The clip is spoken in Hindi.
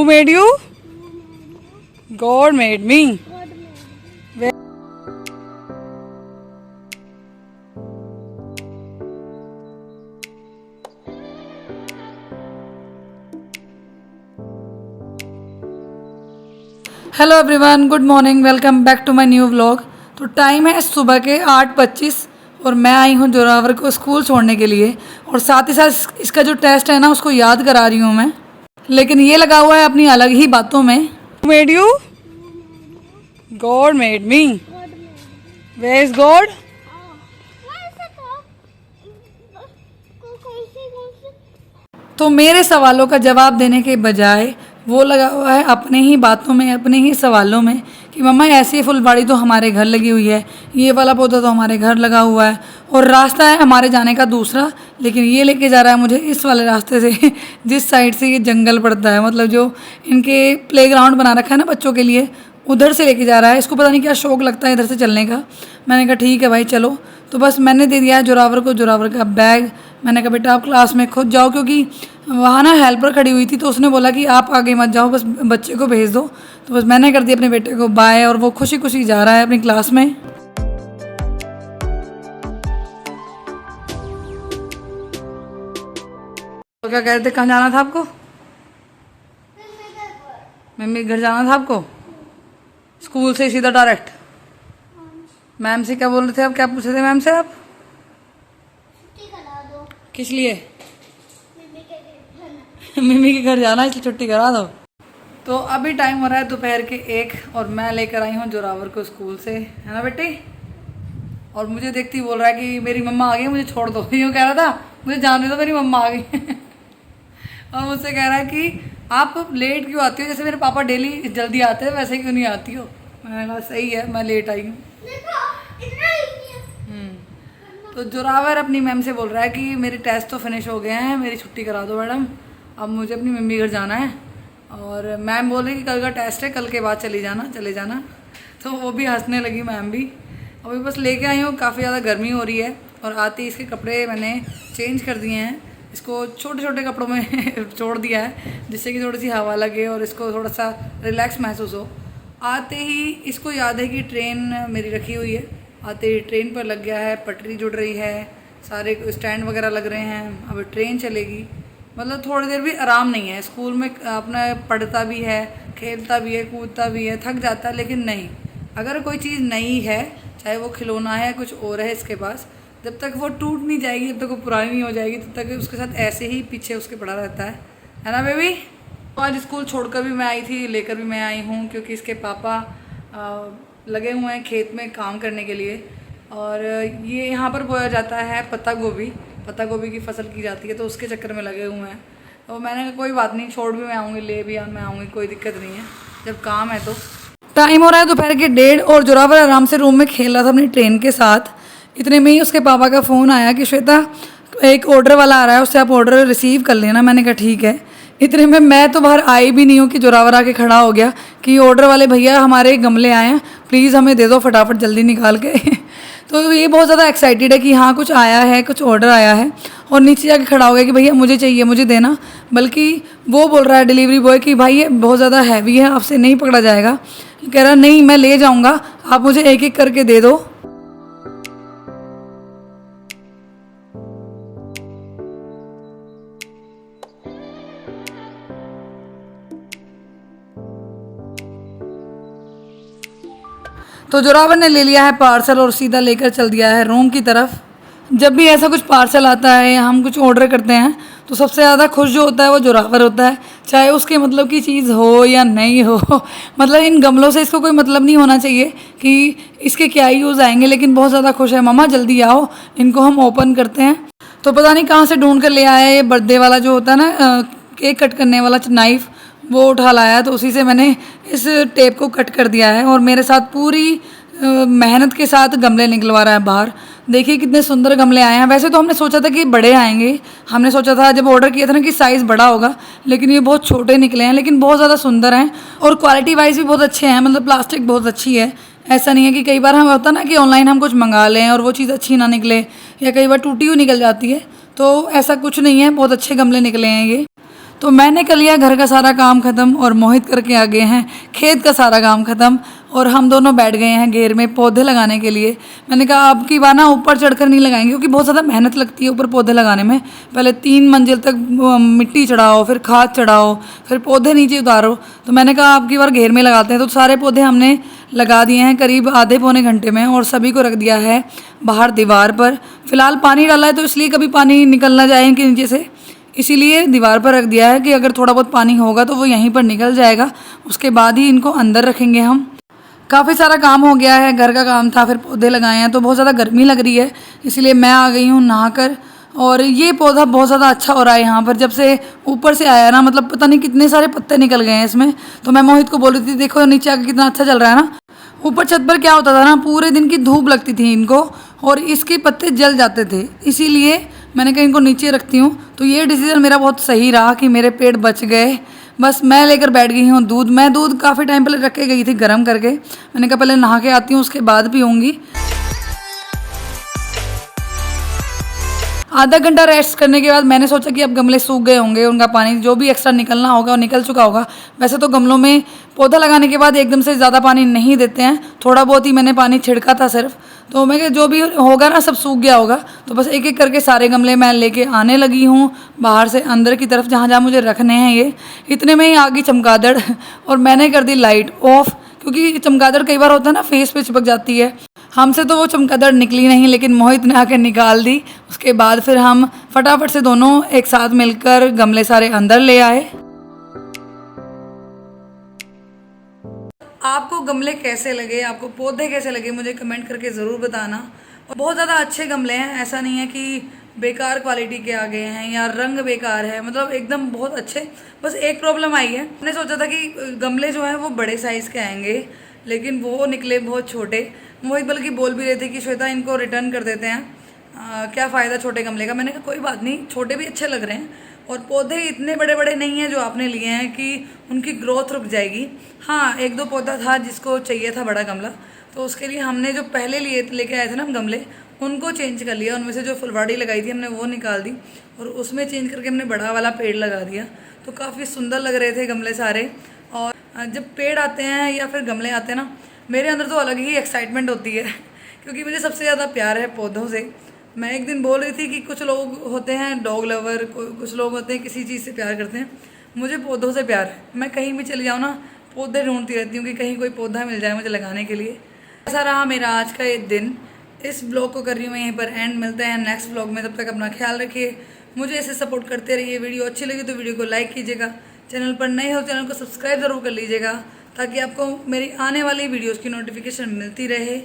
Who made you? God made me. Hello everyone, good morning, welcome back to my new vlog. तो टाइम है सुबह के 8:25 और मैं आई हूँ जोरावर को स्कूल छोड़ने के लिए। और साथ ही साथ इसका जो टेस्ट है ना उसको याद करा रही हूँ मैं, लेकिन ये लगा हुआ है अपनी अलग ही बातों में। Who made you? God made me. Where is God? तो मेरे सवालों का जवाब देने के बजाय वो लगा हुआ है अपने ही बातों में, अपने ही सवालों में कि मम्मा ऐसी फुलवाड़ी तो हमारे घर लगी हुई है, ये वाला पौधा तो हमारे घर लगा हुआ है और रास्ता है हमारे जाने का दूसरा, लेकिन ये लेके जा रहा है मुझे इस वाले रास्ते से जिस साइड से ये जंगल पड़ता है, मतलब जो इनके प्लेग्राउंड बना रखा है ना बच्चों के लिए, उधर से लेके जा रहा है। इसको पता नहीं क्या शौक लगता है इधर से चलने का। मैंने कहा ठीक है भाई चलो। तो बस मैंने दे दिया है जोरावर को जोरावर का बैग। मैंने कहा बेटा आप क्लास में खुद जाओ, क्योंकि वहाँ ना हेल्पर खड़ी हुई थी तो उसने बोला कि आप आगे मत जाओ, बस बच्चे को भेज दो। तो बस मैंने कर दिया अपने बेटे को बाय और वो खुशी खुशी जा रहा है अपनी क्लास में। तो क्या कह रहे थे, कहाँ जाना था आपको? मम्मी के घर जाना था आपको? स्कूल से सीधा डायरेक्ट? मैम से क्या बोल रहे थे आप, क्या पूछ रहे थे मैम से आप? छुट्टी करा दो। किस लिए? मम्मी के घर जाना। मम्मी के घर जाना, इसलिए छुट्टी करा दो। तो अभी टाइम हो रहा है दोपहर के 1 और मैं लेकर आई हूँ जोरावर को स्कूल से, है ना बेटी? और मुझे देखती बोल रहा है कि मेरी मम्मा आ गई, मुझे छोड़ दो। यूँ कह रहा था मुझे जाने दो, मेरी मम्मा आ गई। और मुझसे कह रहा है कि आप लेट क्यों आती हो, जैसे मेरे पापा डेली जल्दी आते हैं वैसे क्यों नहीं आती हो। मैंने कहा सही है, मैं लेट आई हूँ। तो जोरावर अपनी मैम से बोल रहा है कि मेरे टेस्ट तो फिनिश हो गए हैं, मेरी छुट्टी करा दो मैडम, अब मुझे अपनी मम्मी घर जाना है। और मैम बोल रही कि कल का टेस्ट है, कल के बाद चले जाना। तो वो भी हंसने लगी मैम भी। अभी बस लेके आई हूँ, काफ़ी ज़्यादा गर्मी हो रही है और आते ही इसके कपड़े मैंने चेंज कर दिए हैं। इसको छोटे छोटे कपड़ों में छोड़ दिया है जिससे कि थोड़ी सी हवा लगे और इसको थोड़ा सा रिलैक्स महसूस हो। आते ही इसको याद है कि ट्रेन मेरी रखी हुई है, आते ही ट्रेन पर लग गया है, पटरी जुड़ रही है, सारे स्टैंड वगैरह लग रहे हैं, अब ट्रेन चलेगी। मतलब थोड़ी देर भी आराम नहीं है। स्कूल में अपना पढ़ता भी है, खेलता भी है, कूदता भी है, थक जाता है, लेकिन नहीं, अगर कोई चीज़ नई है, चाहे वो खिलौना है कुछ और है इसके पास, जब तक वो टूट नहीं जाएगी, जब तक वो पुरानी नहीं हो जाएगी, तब तक उसके साथ ऐसे ही पीछे उसके पड़ा रहता है ना बेबी? तो आज स्कूल छोड़कर भी मैं आई थी, लेकर भी मैं आई हूँ, क्योंकि इसके पापा लगे हुए हैं खेत में काम करने के लिए। और ये यहाँ पर बोया जाता है पत्ता गोभी की फसल की जाती है, तो उसके चक्कर में लगे हुए हैं। तो मैंने कहा कोई बात नहीं, छोड़ भी मैं आऊँगी, ले भी मैं आऊँगी, कोई दिक्कत नहीं है, जब काम है तो। टाइम हो रहा है दोपहर के 1:30 और जोरावर आराम से रूम में खेल रहा था अपनी ट्रेन के साथ। इतने में ही उसके पापा का फ़ोन आया कि श्वेता एक ऑर्डर वाला आ रहा है, उससे आप ऑर्डर रिसीव कर लेना। मैंने कहा ठीक है। इतने में मैं तो बाहर आई भी नहीं हूँ कि जोरावर आके खड़ा हो गया कि ऑर्डर वाले भैया हमारे गमले आए हैं, प्लीज़ हमें दे दो फटाफट जल्दी निकाल के। तो ये बहुत ज़्यादा एक्साइटेड है कि हाँ कुछ आया है, कुछ ऑर्डर आया है, और नीचे जाके खड़ा हो गया कि भैया मुझे चाहिए, मुझे देना। बल्कि वो बोल रहा है डिलीवरी बॉय कि भाई ये बहुत ज़्यादा हैवी है, आपसे नहीं पकड़ा जाएगा। कह रहा नहीं मैं ले जाऊँगा, आप मुझे एक एक करके दे दो। तो जोरावर ने ले लिया है पार्सल और सीधा लेकर चल दिया है रूम की तरफ। जब भी ऐसा कुछ पार्सल आता है या हम कुछ ऑर्डर करते हैं तो सबसे ज़्यादा खुश जो होता है वो जोरावर होता है, चाहे उसके मतलब की चीज़ हो या नहीं हो। मतलब इन गमलों से इसको कोई मतलब नहीं होना चाहिए कि इसके क्या यूज़ आएंगे, लेकिन बहुत ज़्यादा खुश है। मम्मा जल्दी आओ, इनको हम ओपन करते हैं। तो पता नहीं कहाँ से ढूंढ कर ले आया ये बर्थडे वाला जो होता है ना केक कट करने वाला नाइफ़, वो उठा लाया। तो उसी से मैंने इस टेप को कट कर दिया है और मेरे साथ पूरी मेहनत के साथ गमले निकलवा रहा है बाहर। देखिए कितने सुंदर गमले आए हैं। वैसे तो हमने सोचा था कि बड़े आएंगे, हमने सोचा था जब ऑर्डर किया था ना कि साइज़ बड़ा होगा, लेकिन ये बहुत छोटे निकले हैं, लेकिन बहुत ज़्यादा सुंदर हैं और क्वालिटी वाइज भी बहुत अच्छे हैं। मतलब प्लास्टिक बहुत अच्छी है। ऐसा नहीं है कि कई बार हम होता ना कि ऑनलाइन हम कुछ मंगा लें और वो चीज़ अच्छी ना निकले, या कई बार टूटी हुई निकल जाती है, तो ऐसा कुछ नहीं है, बहुत अच्छे गमले निकले हैं ये। तो मैंने कर लिया घर का सारा काम ख़त्म और मोहित करके आ गए हैं खेत का सारा काम ख़त्म और हम दोनों बैठ गए हैं घेर में पौधे लगाने के लिए। मैंने कहा अब की बार ना ऊपर चढ़कर नहीं लगाएंगे क्योंकि बहुत ज़्यादा मेहनत लगती है ऊपर पौधे लगाने में। पहले 3 मंजिल तक मिट्टी चढ़ाओ, फिर खाद चढ़ाओ, फिर पौधे नीचे उतारो। तो मैंने कहा अब की बार घेर में लगाते हैं। तो सारे पौधे हमने लगा दिए हैं करीब आधे पौने घंटे में और सभी को रख दिया है बाहर दीवार पर। फ़िलहाल पानी डाला है तो इसलिए कभी पानी निकल ना जाए इनके नीचे से, इसीलिए दीवार पर रख दिया है कि अगर थोड़ा बहुत पानी होगा तो वो यहीं पर निकल जाएगा, उसके बाद ही इनको अंदर रखेंगे हम। काफ़ी सारा काम हो गया है, घर का काम था, फिर पौधे लगाए हैं, तो बहुत ज़्यादा गर्मी लग रही है इसलिए मैं आ गई हूँ नहाकर। और ये पौधा बहुत ज़्यादा अच्छा हो रहा है यहाँ पर, जब से ऊपर से आया ना, मतलब पता नहीं कितने सारे पत्ते निकल गए हैं इसमें। तो मैं मोहित को बोल रही थी देखो नीचे आके कितना अच्छा चल रहा है ना। ऊपर छत पर क्या होता था ना, पूरे दिन की धूप लगती थी इनको और इसके पत्ते जल जाते थे, इसीलिए मैंने कहा इनको नीचे रखती हूँ। तो ये डिसीज़न मेरा बहुत सही रहा कि मेरे पेड़ बच गए। बस मैं लेकर बैठ गई हूँ दूध। मैं दूध काफ़ी टाइम पहले रख के गई थी गर्म करके। मैंने कहा पहले नहा के आती हूँ उसके बाद पीऊँगी। आधा घंटा रेस्ट करने के बाद मैंने सोचा कि अब गमले सूख गए होंगे, उनका पानी जो भी एक्स्ट्रा निकलना होगा वो निकल चुका होगा। वैसे तो गमलों में पौधा लगाने के बाद एकदम से ज़्यादा पानी नहीं देते हैं, थोड़ा बहुत ही मैंने पानी छिड़का था सिर्फ। तो मैं जो भी होगा ना सब सूख गया होगा। तो बस एक एक करके सारे गमले मैं लेके आने लगी हूँ बाहर से अंदर की तरफ, जहाँ जहाँ मुझे रखने हैं। ये इतने में ही आ गई चमगादड़ और मैंने कर दी लाइट ऑफ, क्योंकि चमगादड़ कई बार होता है ना फेस पे चिपक जाती है। हमसे तो वो चमगादड़ निकली नहीं, लेकिन मोहित ने आकर निकाल दी। उसके बाद फिर हम फटाफट से दोनों एक साथ मिलकर गमले सारे अंदर ले आए। आपको गमले कैसे लगे, आपको पौधे कैसे लगे, मुझे कमेंट करके ज़रूर बताना। और बहुत ज़्यादा अच्छे गमले हैं, ऐसा नहीं है कि बेकार क्वालिटी के आ गए हैं या रंग बेकार है, मतलब एकदम बहुत अच्छे। बस एक प्रॉब्लम आई है, मैंने सोचा था कि गमले जो हैं वो बड़े साइज़ के आएंगे, लेकिन वो निकले बहुत छोटे। मोहित बल्कि बोल भी रहे थे कि श्वेता इनको रिटर्न कर देते हैं, क्या फ़ायदा छोटे गमले का। मैंने कहा कोई बात नहीं, छोटे भी अच्छे लग रहे हैं और पौधे इतने बड़े बड़े नहीं हैं जो आपने लिए हैं कि उनकी ग्रोथ रुक जाएगी। हाँ, 1-2 पौधा था जिसको चाहिए था बड़ा गमला, तो उसके लिए हमने जो पहले लेके आए थे ना हम गमले, उनको चेंज कर लिया। उनमें से जो फुलवाड़ी लगाई थी हमने वो निकाल दी और उसमें चेंज करके हमने बड़ा वाला पेड़ लगा दिया। तो काफ़ी सुंदर लग रहे थे गमले सारे। और जब पेड़ आते हैं या फिर गमले आते हैं ना, मेरे अंदर तो अलग ही एक्साइटमेंट होती है क्योंकि मुझे सबसे ज़्यादा प्यार है पौधों से। मैं एक दिन बोल रही थी कि कुछ लोग होते हैं डॉग लवर, कुछ लोग होते हैं किसी चीज़ से प्यार करते हैं, मुझे पौधों से प्यार है। मैं कहीं भी चली जाऊँ ना, पौधे ढूंढती रहती हूँ कि कहीं कोई पौधा मिल जाए मुझे लगाने के लिए। ऐसा रहा मेरा आज का ये दिन। इस ब्लॉग को कर रही हूँ मैं यहीं पर एंड। मिलते हैं नेक्स्ट ब्लॉग में, तब तक अपना ख्याल रखिए, मुझे ऐसे सपोर्ट करते रहिए। वीडियो अच्छी लगी तो वीडियो को लाइक कीजिएगा, चैनल पर नए हो चैनल को सब्सक्राइब ज़रूर कर लीजिएगा ताकि आपको मेरी आने वाली वीडियोज़ की नोटिफिकेशन मिलती रहे।